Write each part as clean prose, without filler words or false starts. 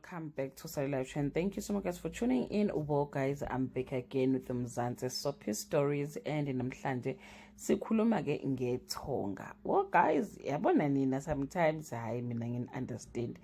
welcome back to Sally Live Trend. Thank you so much guys for tuning in. Well guys, I'm back again with the Mzansi Soapy Stories, and namhlanje sikhuluma ke ngethonga. Well guys, yabona nina sometimes hayi mina ngin understand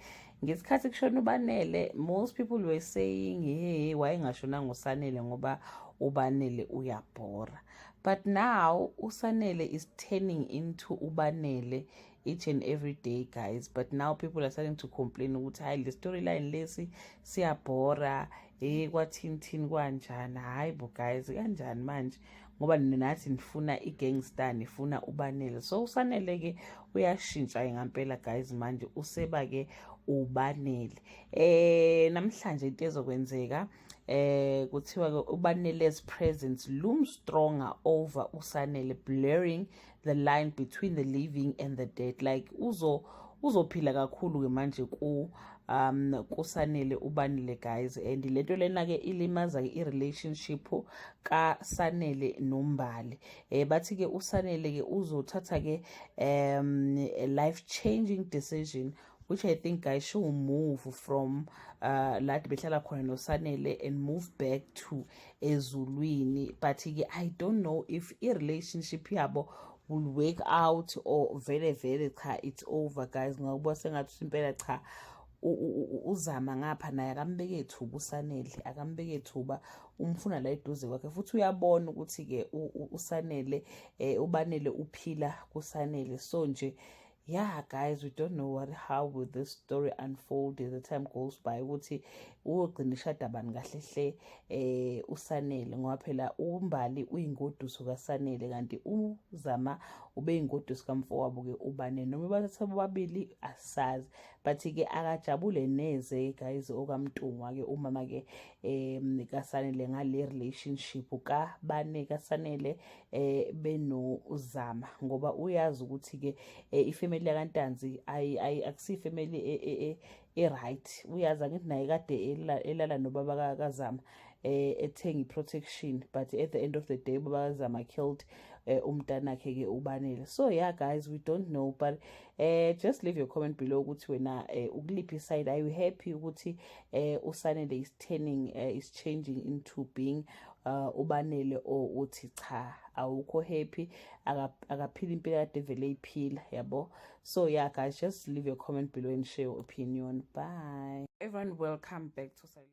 ngesikhathi kushona uBanele, most people were saying hey why ngashonanga uSanele ngoba uBanele uyabhora, but now uSanele is turning into uBanele each and every day guys. But now people are starting to complain ukuthi hayi le storyline lesi siyabhora, kwathini kwanjani. Hayi bo guys, kanjani manje ngoba nathi nifuna igangster, nifuna uBanele. So uSanele ke uyashintsha ngampela guys, manje useba ke uBanele. Namhlanje into ezokwenzeka kuthiwa ke uBanele's presence looms stronger over uSanele, blurring the line between the living and the dead. Like uzophila kakhulu ke manje kuSanele uBanele guys, and lento lena ke ilimaza ke i-relationship ka Sanele noMbali. Bathi ke uSanele ke uzothatha ke a life changing decision, which I think guys should move from like behlala khona noSanele and move back to eZulwini. But I don't know if a relationship yabo will work out or very cha it's over guys. Ngoba sengathi impela cha uzama ngapha naye akambeke ethuba uSanele, akambeke ethuba umfuna la eduze kwakhe, futhi uyabona ukuthi ke uSanele uBanele uphila kuSanele. So nje yeah guys, we don't know how will this story unfold as the time goes by, ukuthi ugcina ishada bani kahle hle uSanele ngoba phela uMbali uyingoduso kaSanele kanti uzama ube ingoduso kamfowabo ke uBanele. Noma bathatha bobabili asazi, but ke akajabule neze guys okamntungwa ke umama ke kaSanele ngale relationship kaBane kaSanele beno uzama, ngoba uyazi ukuthi ke ifamily yakantanzi akusi family right. Uyazi ngithi naye kade elala nobaba kaZama ethenga protection, but at the end of the day ubaba kaZama killed umntanakhe ke uBanele. So yeah guys, we don't know, but just leave your comment below ukuthi wena ukuliphi side. Are you happy ukuthi uSanele is turning is changing into being uBanele, or uthi cha awukho happy akaphila impilo kade vele iphila yabo? So yeah guys, just leave your comment below and share your opinion. Bye everyone, welcome back to Silence.